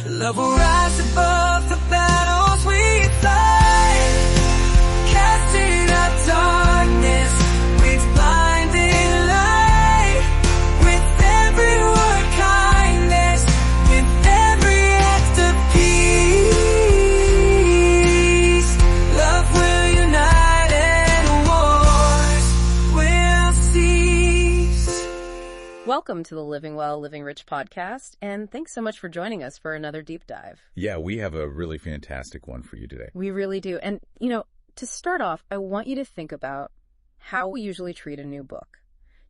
Love will rise above the battles we fight, casting out darkness with blinding light. With every word kindness, with every act of peace, love will unite and wars will cease. Welcome to the Living Well, Living Rich podcast, and thanks so much for joining us for another deep dive. Yeah, we have a really fantastic one for you today. We really do. And, to start off, I want you to think about how we usually treat a new book.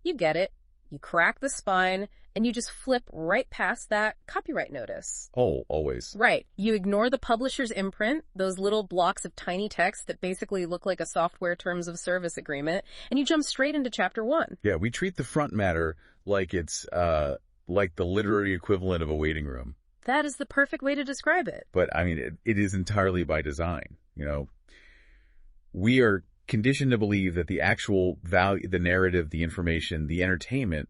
You get it, you crack the spine, and you just flip right past that copyright notice. Oh, always. Right. You ignore the publisher's imprint, those little blocks of tiny text that basically look like a software terms of service agreement, and you jump straight into chapter 1. Yeah, we treat the front matter like it's like the literary equivalent of a waiting room. That is the perfect way to describe it. But, I mean, it is entirely by design, We are conditioned to believe that the actual value, the narrative, the information, the entertainment,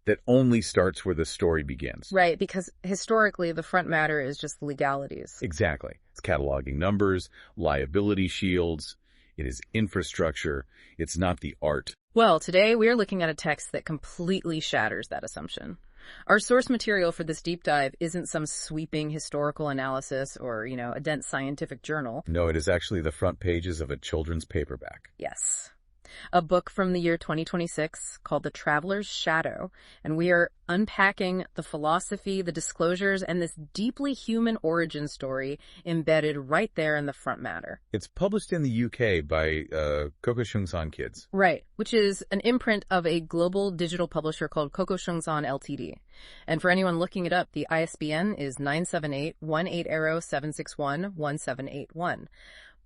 that only starts where the story begins. Right, because historically the front matter is just legalities. Exactly. It's cataloging numbers, liability shields. It is infrastructure. It's not the art. Well, today we're looking at a text that completely shatters that assumption. Our source material for this deep dive isn't some sweeping historical analysis or, a dense scientific journal. No, it is actually the front pages of a children's paperback. Yes. A book from the year 2026 called The Traveler's Shadow, and we are unpacking the philosophy, the disclosures, and this deeply human origin story embedded right there in the front matter. It's published in the UK by Kokoshungsan Kids. Right, which is an imprint of a global digital publisher called Kokoshungsan Ltd. And for anyone looking it up, the ISBN is 978-180-761-1781.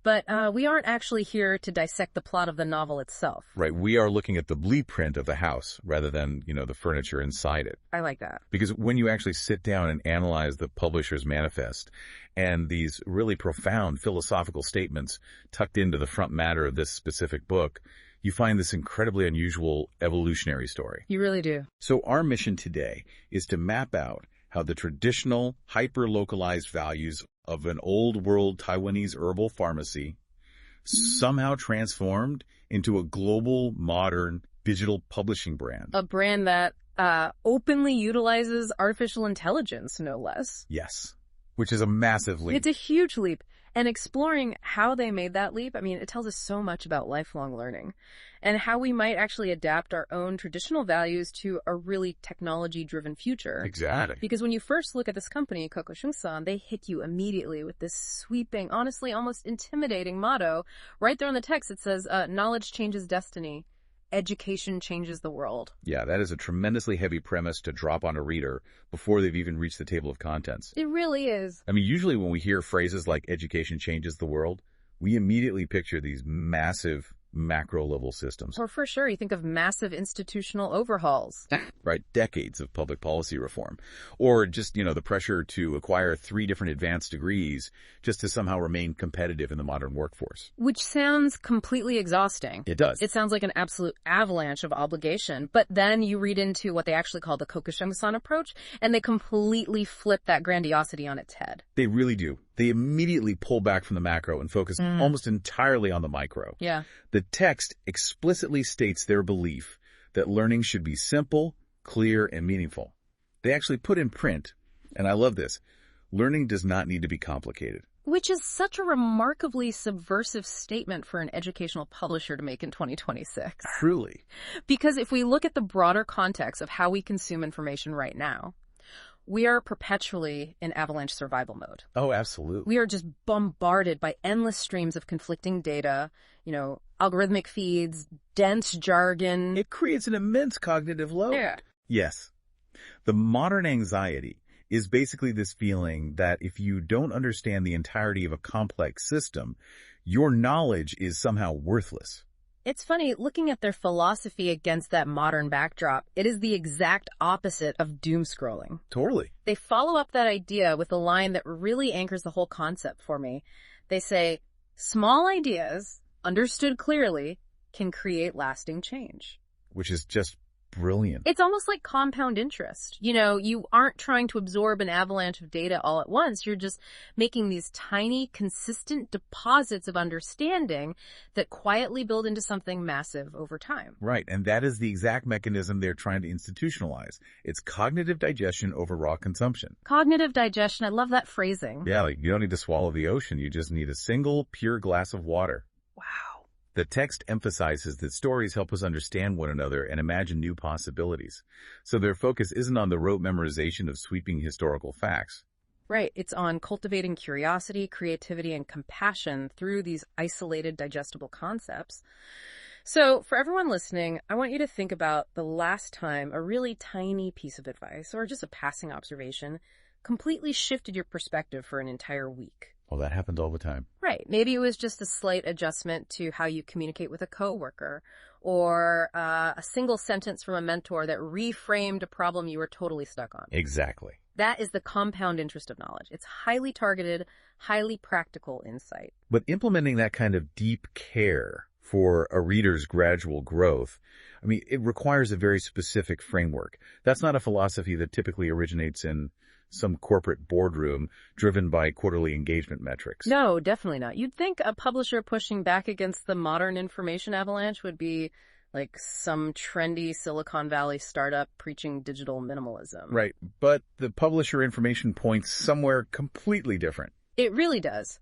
But we aren't actually here to dissect the plot of the novel itself. Right. We are looking at the blueprint of the house rather than, the furniture inside it. I like that. Because when you actually sit down and analyze the publisher's manifest and these really profound philosophical statements tucked into the front matter of this specific book, you find this incredibly unusual evolutionary story. You really do. So our mission today is to map out how the traditional, hyper-localized values of an old-world Taiwanese herbal pharmacy somehow transformed into a global, modern, digital publishing brand. A brand that openly utilizes artificial intelligence, no less. Yes, which is a massive leap. It's a huge leap. And exploring how they made that leap, it tells us so much about lifelong learning and how we might actually adapt our own traditional values to a really technology-driven future. Exactly. Because when you first look at this company, Kokoshungsan, they hit you immediately with this sweeping, honestly almost intimidating motto. Right there on the text, it says, knowledge changes destiny. Education changes the world. Yeah, that is a tremendously heavy premise to drop on a reader before they've even reached the table of contents. It really is. Usually when we hear phrases like education changes the world, we immediately picture these massive macro-level systems. Or for sure, you think of massive institutional overhauls. Right, decades of public policy reform. Or just, the pressure to acquire 3 different advanced degrees just to somehow remain competitive in the modern workforce. Which sounds completely exhausting. It does. It sounds like an absolute avalanche of obligation. But then you read into what they actually call the Kokoshungsan approach, and they completely flip that grandiosity on its head. They really do. They immediately pull back from the macro and focus almost entirely on the micro. Yeah. The text explicitly states their belief that learning should be simple, clear, and meaningful. They actually put in print, and I love this, learning does not need to be complicated. Which is such a remarkably subversive statement for an educational publisher to make in 2026. Truly. Because if we look at the broader context of how we consume information right now, we are perpetually in avalanche survival mode. Oh, absolutely. We are just bombarded by endless streams of conflicting data, algorithmic feeds, dense jargon. It creates an immense cognitive load. Yeah. Yes. The modern anxiety is basically this feeling that if you don't understand the entirety of a complex system, your knowledge is somehow worthless. It's funny, looking at their philosophy against that modern backdrop, it is the exact opposite of doom scrolling. Totally. They follow up that idea with a line that really anchors the whole concept for me. They say, small ideas, understood clearly, can create lasting change. Which is just brilliant. It's almost like compound interest. You know, you aren't trying to absorb an avalanche of data all at once. You're just making these tiny, consistent deposits of understanding that quietly build into something massive over time. Right, and that is the exact mechanism they're trying to institutionalize. It's cognitive digestion over raw consumption. Cognitive digestion, I love that phrasing. Yeah, like you don't need to swallow the ocean. You just need a single, pure glass of water. Wow. The text emphasizes that stories help us understand one another and imagine new possibilities. So their focus isn't on the rote memorization of sweeping historical facts. Right. It's on cultivating curiosity, creativity, and compassion through these isolated, digestible concepts. So for everyone listening, I want you to think about the last time a really tiny piece of advice or just a passing observation completely shifted your perspective for an entire week. Well, that happens all the time. Right. Maybe it was just a slight adjustment to how you communicate with a coworker, or a single sentence from a mentor that reframed a problem you were totally stuck on. Exactly. That is the compound interest of knowledge. It's highly targeted, highly practical insight. But implementing that kind of deep care for a reader's gradual growth, I mean, it requires a very specific framework. That's not a philosophy that typically originates in some corporate boardroom driven by quarterly engagement metrics. No, definitely not. You'd think a publisher pushing back against the modern information avalanche would be like some trendy Silicon Valley startup preaching digital minimalism. Right, but the publisher information points somewhere completely different. It really does.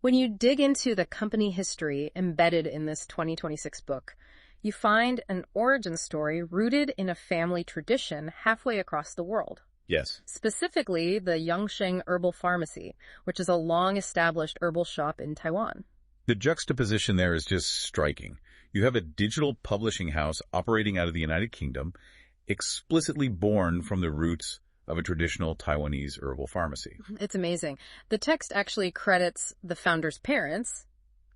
When you dig into the company history embedded in this 2026 book, you find an origin story rooted in a family tradition halfway across the world. Yes. Specifically, the Yangsheng Herbal Pharmacy, which is a long-established herbal shop in Taiwan. The juxtaposition there is just striking. You have a digital publishing house operating out of the United Kingdom, explicitly born from the roots of a traditional Taiwanese herbal pharmacy. It's amazing. The text actually credits the founder's parents,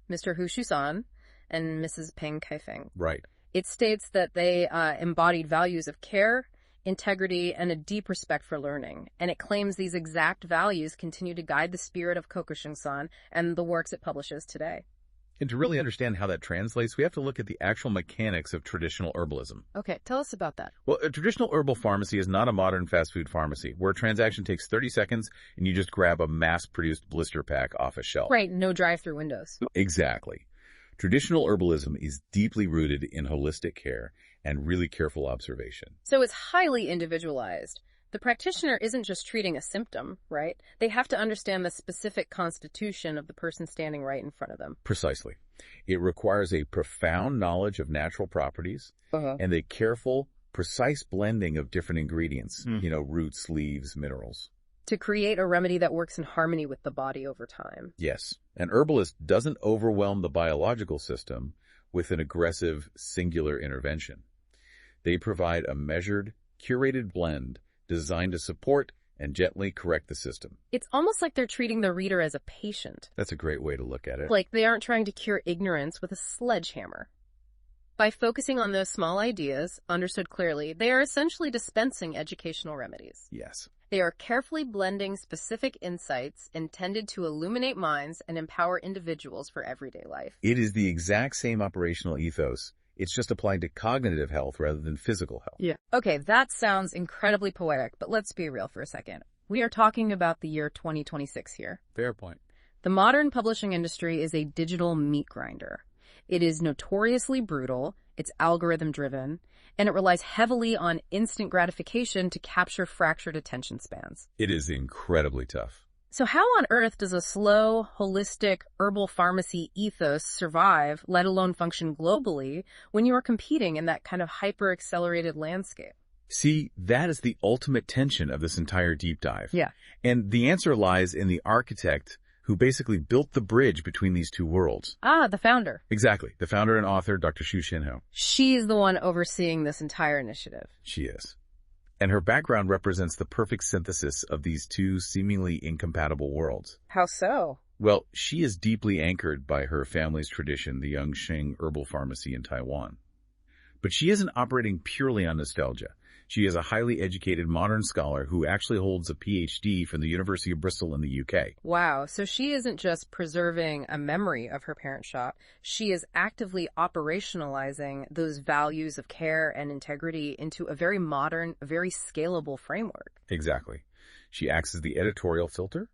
Mr. Hu Shusan and Mrs. Peng Kaifeng. Right. It states that they embodied values of care, integrity, and a deep respect for learning. And it claims these exact values continue to guide the spirit of Kokoshungsan and the works it publishes today. And to really understand how that translates, we have to look at the actual mechanics of traditional herbalism. Okay, tell us about that. Well, a traditional herbal pharmacy is not a modern fast food pharmacy, where a transaction takes 30 seconds and you just grab a mass-produced blister pack off a shelf. Right, no drive-through windows. Exactly. Traditional herbalism is deeply rooted in holistic care and really careful observation. So it's highly individualized. The practitioner isn't just treating a symptom, right? They have to understand the specific constitution of the person standing right in front of them. Precisely. It requires a profound knowledge of natural properties and a careful, precise blending of different ingredients, roots, leaves, minerals. To create a remedy that works in harmony with the body over time. Yes. An herbalist doesn't overwhelm the biological system with an aggressive, singular intervention. They provide a measured, curated blend designed to support and gently correct the system. It's almost like they're treating the reader as a patient. That's a great way to look at it. Like they aren't trying to cure ignorance with a sledgehammer. By focusing on those small ideas, understood clearly, they are essentially dispensing educational remedies. Yes. They are carefully blending specific insights intended to illuminate minds and empower individuals for everyday life. It is the exact same operational ethos. It's just applied to cognitive health rather than physical health. Yeah. Okay, that sounds incredibly poetic, but let's be real for a second. We are talking about the year 2026 here. Fair point. The modern publishing industry is a digital meat grinder. It is notoriously brutal, it's algorithm-driven, and it relies heavily on instant gratification to capture fractured attention spans. It is incredibly tough. So how on earth does a slow, holistic, herbal pharmacy ethos survive, let alone function globally, when you are competing in that kind of hyper-accelerated landscape? See, that is the ultimate tension of this entire deep dive. Yeah. And the answer lies in the architect who basically built the bridge between these two worlds. Ah, the founder. Exactly. The founder and author, Dr. Xu Xinhou. She's the one overseeing this entire initiative. She is. And her background represents the perfect synthesis of these two seemingly incompatible worlds. How so? Well, she is deeply anchored by her family's tradition, the Yangsheng Herbal Pharmacy in Taiwan. But she isn't operating purely on nostalgia. She is a highly educated modern scholar who actually holds a PhD from the University of Bristol in the UK. Wow, so she isn't just preserving a memory of her parent shop, she is actively operationalizing those values of care and integrity into a very modern, very scalable framework. Exactly. She acts as the editorial filter.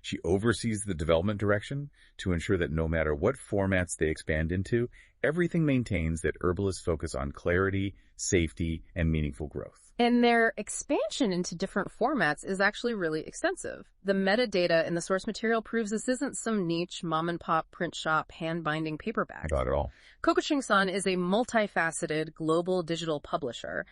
She oversees the development direction to ensure that no matter what formats they expand into, everything maintains that herbalists focus on clarity, safety, and meaningful growth. And their expansion into different formats is actually really extensive. The metadata in the source material proves this isn't some niche mom-and-pop print shop hand-binding paperback. Not at all. Kokoshungsan is a multifaceted global digital publisher.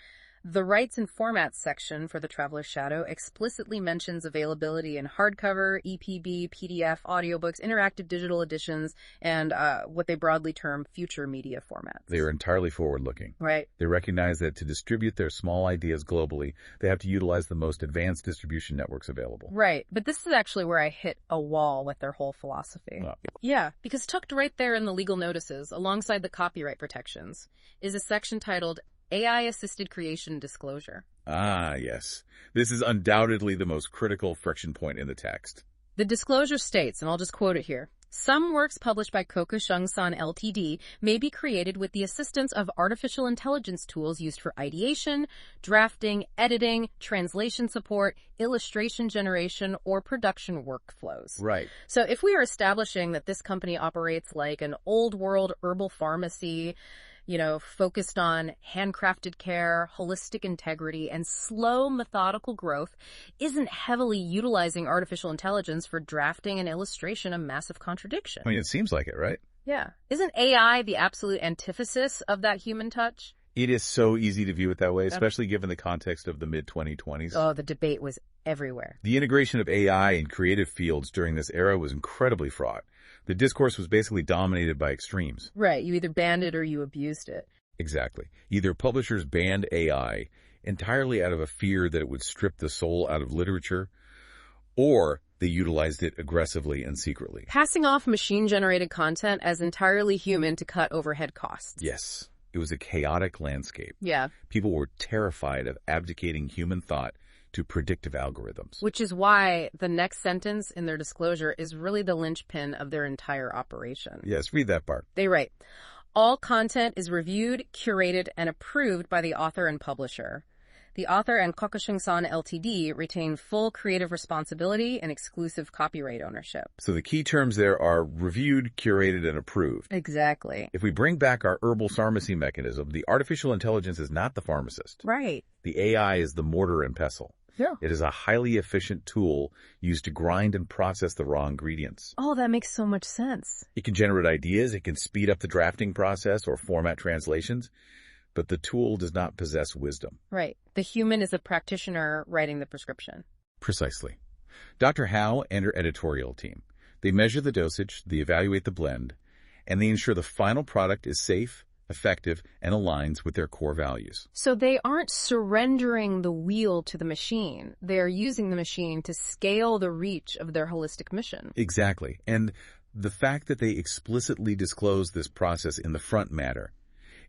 The Rights and Formats section for The Traveler's Shadow explicitly mentions availability in hardcover, EPB, PDF, audiobooks, interactive digital editions, and what they broadly term future media formats. They are entirely forward-looking. Right. They recognize that to distribute their small ideas globally, they have to utilize the most advanced distribution networks available. Right. But this is actually where I hit a wall with their whole philosophy. Yeah, because tucked right there in the legal notices, alongside the copyright protections, is a section titled AI-assisted creation disclosure. Ah, yes. This is undoubtedly the most critical friction point in the text. The disclosure states, and I'll just quote it here, "Some works published by Kokoshungsan Ltd. may be created with the assistance of artificial intelligence tools used for ideation, drafting, editing, translation support, illustration generation, or production workflows." Right. So if we are establishing that this company operates like an old world herbal pharmacy, focused on handcrafted care, holistic integrity, and slow, methodical growth, isn't heavily utilizing artificial intelligence for drafting and illustration a massive contradiction. I mean, it seems like it, right? Yeah. Isn't AI the absolute antithesis of that human touch? It is so easy to view it that way, especially given the context of the mid-2020s. Oh, the debate was everywhere. The integration of AI in creative fields during this era was incredibly fraught. The discourse was basically dominated by extremes. Right. You either banned it or you abused it. Exactly. Either publishers banned AI entirely out of a fear that it would strip the soul out of literature, or they utilized it aggressively and secretly. Passing off machine-generated content as entirely human to cut overhead costs. Yes. It was a chaotic landscape. Yeah. People were terrified of abdicating human thought to predictive algorithms. Which is why the next sentence in their disclosure is really the linchpin of their entire operation. Yes, read that part. They write, "All content is reviewed, curated, and approved by the author and publisher. The author and Kokoshungsan Ltd. Retain full creative responsibility and exclusive copyright ownership." So the key terms there are reviewed, curated, and approved. Exactly. If we bring back our herbal pharmacy mechanism, the artificial intelligence is not the pharmacist. Right. The AI is the mortar and pestle. Yeah. It is a highly efficient tool used to grind and process the raw ingredients. Oh, that makes so much sense. It can generate ideas, it can speed up the drafting process or format translations, but the tool does not possess wisdom. Right. The human is a practitioner writing the prescription. Precisely. Dr. Howe and her editorial team, they measure the dosage, they evaluate the blend, and they ensure the final product is safe, effective, and aligns with their core values. So they aren't surrendering the wheel to the machine. They're using the machine to scale the reach of their holistic mission. Exactly. And the fact that they explicitly disclose this process in the front matter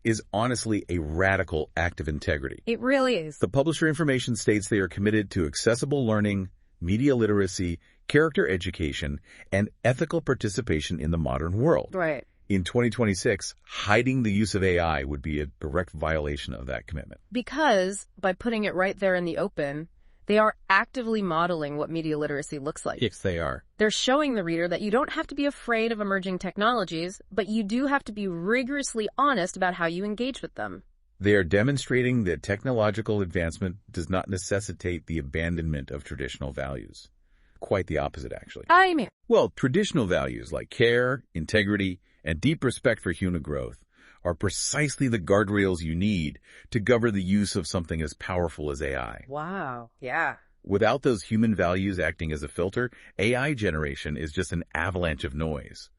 is honestly a radical act of integrity. It really is. The publisher information states they are committed to accessible learning, media literacy, character education, and ethical participation in the modern world. Right. In 2026, hiding the use of AI would be a direct violation of that commitment. Because by putting it right there in the open, they are actively modeling what media literacy looks like. Yes, they are. They're showing the reader that you don't have to be afraid of emerging technologies, but you do have to be rigorously honest about how you engage with them. They are demonstrating that technological advancement does not necessitate the abandonment of traditional values. Quite the opposite, actually. I mean, Well, traditional values like care, integrity, and deep respect for human growth are precisely the guardrails you need to govern the use of something as powerful as AI. wow. Yeah. Without those human values acting as a filter, AI generation is just an avalanche of noise.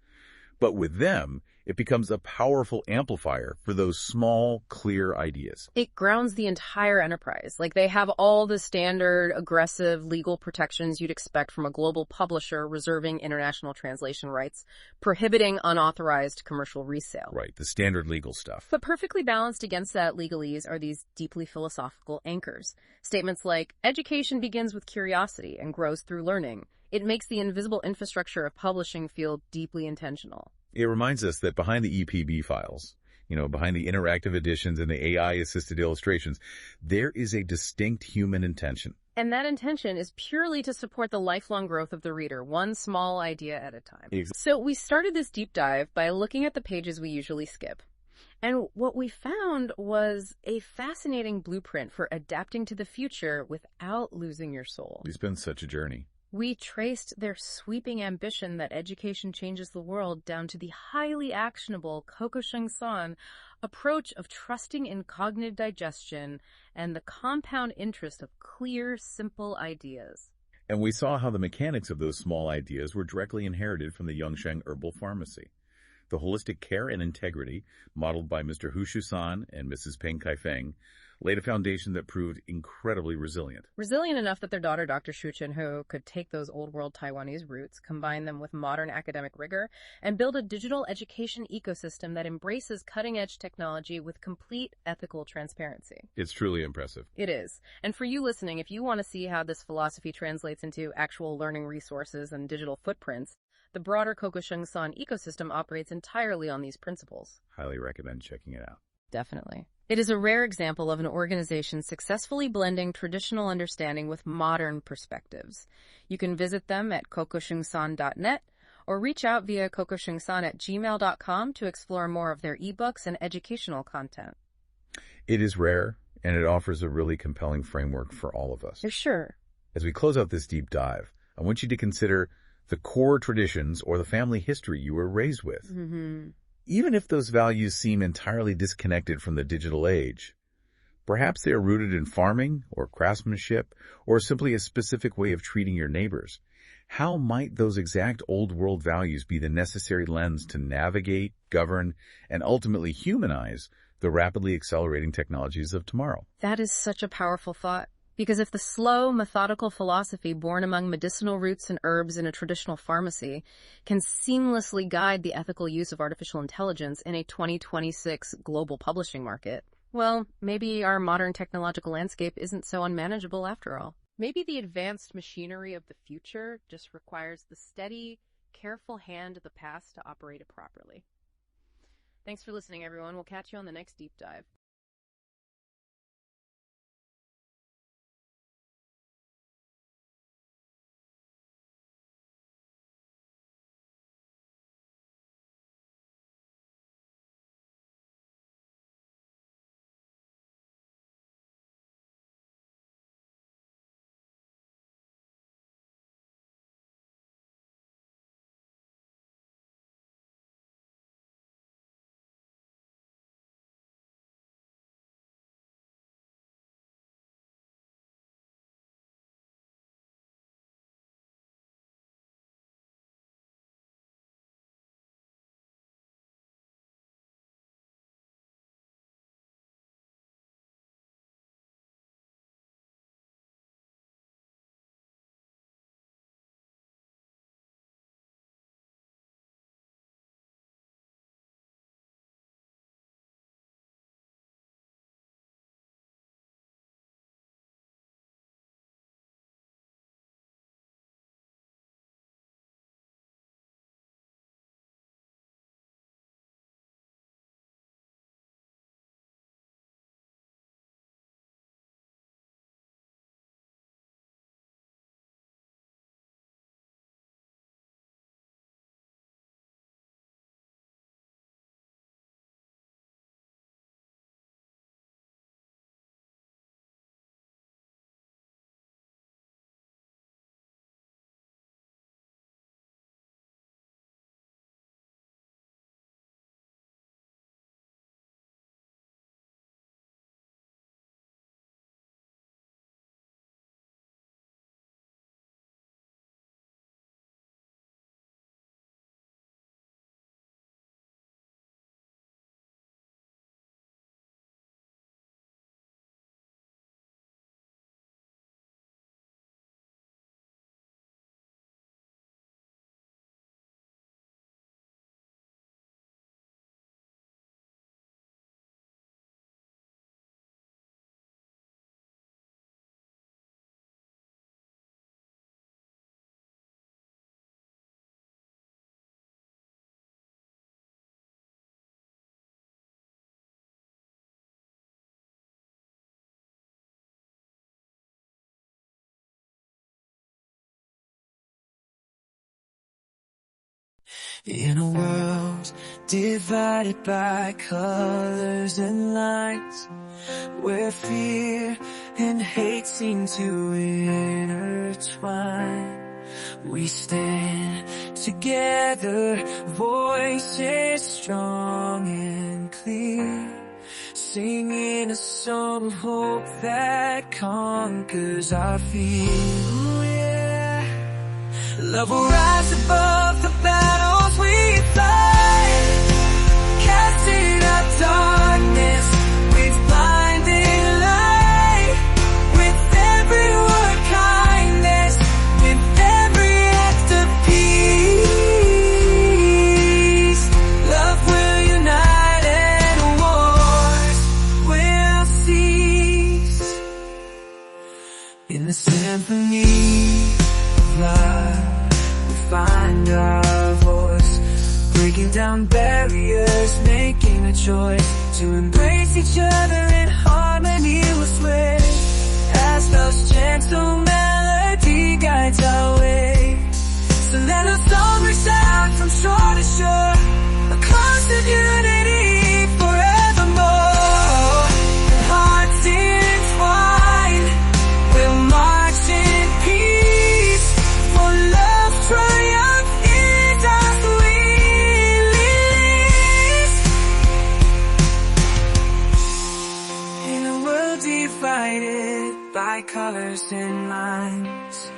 But with them, It becomes a powerful amplifier for those small, clear ideas. It grounds the entire enterprise. Like, they have all the standard, aggressive legal protections you'd expect from a global publisher, reserving international translation rights, prohibiting unauthorized commercial resale. Right, the standard legal stuff. But perfectly balanced against that legalese are these deeply philosophical anchors. Statements like, education begins with curiosity and grows through learning. It makes the invisible infrastructure of publishing feel deeply intentional. It reminds us that behind the EPB files, behind the interactive editions and the AI-assisted illustrations, there is a distinct human intention. And that intention is purely to support the lifelong growth of the reader, one small idea at a time. So we started this deep dive by looking at the pages we usually skip. And what we found was a fascinating blueprint for adapting to the future without losing your soul. It's been such a journey. We traced their sweeping ambition that education changes the world down to the highly actionable Kokoshungsan approach of trusting in cognitive digestion and the compound interest of clear, simple ideas. And we saw how the mechanics of those small ideas were directly inherited from the Yongsheng herbal pharmacy. The holistic care and integrity, modeled by Mr. Hu Shusan and Mrs. Peng Kaifeng, laid a foundation that proved incredibly resilient. Resilient enough that their daughter, Dr. Shu Chen-ho, could take those old-world Taiwanese roots, combine them with modern academic rigor, and build a digital education ecosystem that embraces cutting-edge technology with complete ethical transparency. It's truly impressive. It is. And for you listening, if you want to see how this philosophy translates into actual learning resources and digital footprints, the broader Kokoshungsan ecosystem operates entirely on these principles. Highly recommend checking it out. Definitely. It is a rare example of an organization successfully blending traditional understanding with modern perspectives. You can visit them at kokoshungsan.net or reach out via kokoshungsan@gmail.com to explore more of their ebooks and educational content. It is rare, and it offers a really compelling framework for all of us. For sure. As we close out this deep dive, I want you to consider the core traditions or the family history you were raised with. Even if those values seem entirely disconnected from the digital age, perhaps they are rooted in farming or craftsmanship or simply a specific way of treating your neighbors. How might those exact old world values be the necessary lens to navigate, govern, and ultimately humanize the rapidly accelerating technologies of tomorrow? That is such a powerful thought. Because if the slow, methodical philosophy born among medicinal roots and herbs in a traditional pharmacy can seamlessly guide the ethical use of artificial intelligence in a 2026 global publishing market, well, maybe our modern technological landscape isn't so unmanageable after all. Maybe the advanced machinery of the future just requires the steady, careful hand of the past to operate it properly. Thanks for listening, everyone. We'll catch you on the next deep dive. In a world divided by colors and lines, where fear and hate seem to intertwine, we stand together, voices strong and clear, singing a song of hope that conquers our fear. Ooh, yeah. Love will rise above the battles we fight, casting out darkness with blinding light. With every word kindness, with every act of peace, love will unite and wars will cease. In the symphony of love, we find our voice, breaking down barriers, making a choice to embrace each other in harmony will sway, as love's gentle melody guides our way. So let our song resound from shore to shore, a constant unity forevermore. Hearts entwined, we'll march in peace, for love triumph is as we release. In a world divided by colors and lines,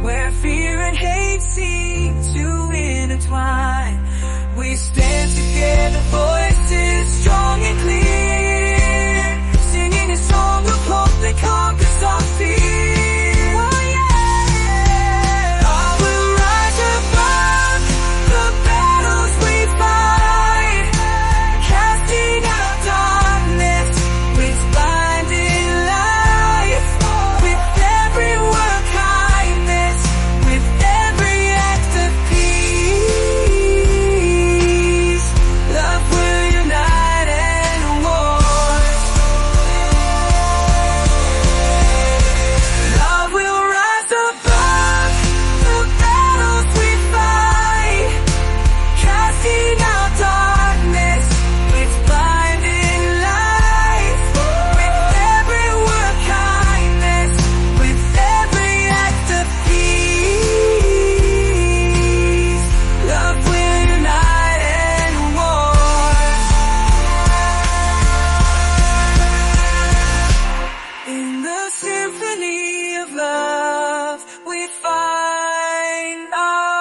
where fear and hate seem to intertwine, we stand together, voices strong and clear, singing a song of hope that conquers our fear. Oh yeah, all will rise above the battles we fight, casting out darkness with blinding light. With every word kindness, with every act of peace, love will unite and wars. Love will rise above the battles we fight, casting out darkness with blinding light. With every word kindness, with every act of peace, love will unite and wars. In the symphony of love, we find our.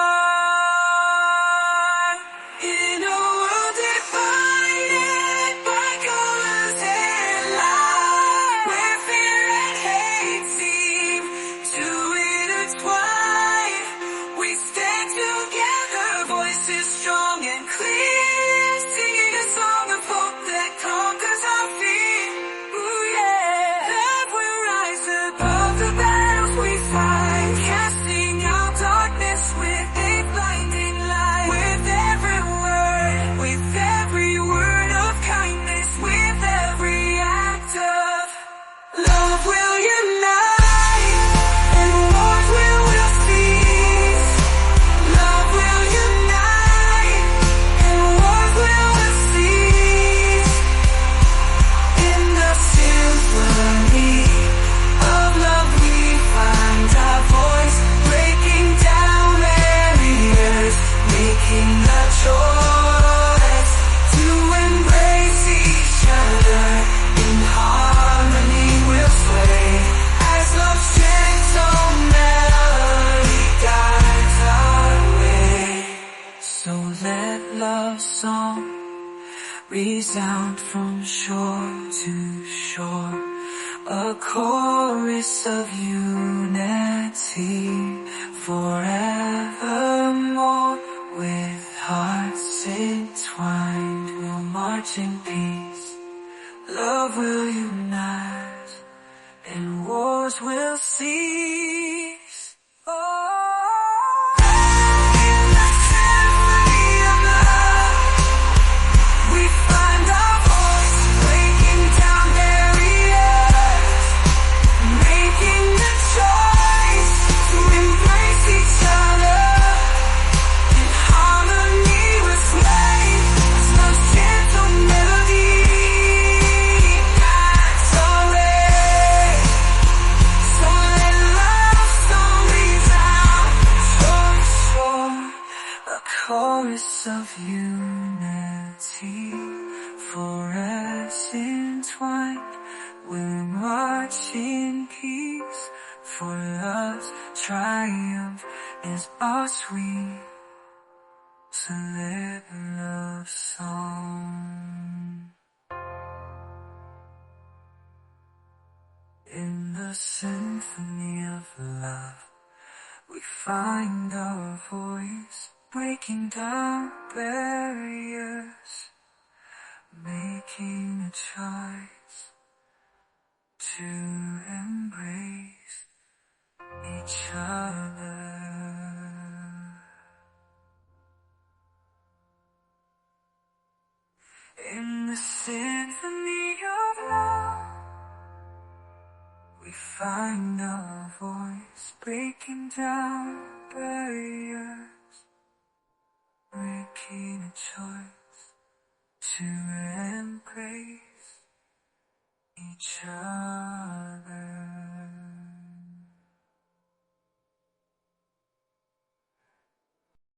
In a world divided by colors and light, where fear and hate seem to intertwine, we stand together, voices strong and clear, singing a song of hope that conquers our fear. Ooh yeah, love will rise above the battles we fight, casting out darkness with a blinding light. With every word of kindness, with every act of love will unite and wars will cease. Love will unite and wars will cease. In the symphony of love we find our voice, breaking down barriers, making the choice to embrace each other in harmony will sway, as love's gentle melody guides our way. So let love's song resound from shore to shore, a chorus of unity forevermore. With hearts entwined, we'll march in peace. Love will unite and wars will cease. Oh. In the symphony of love, we find our voice, breaking down barriers, making the choice to embrace each other. voice of unity, fluorescent white, we'll march in peace, for love's triumph is our sweet love song. In the symphony of love, we find our voice, breaking down barriers, making a choice to embrace each other. In the symphony of love, we find our voice, breaking down barriers, making a choice to embrace each other.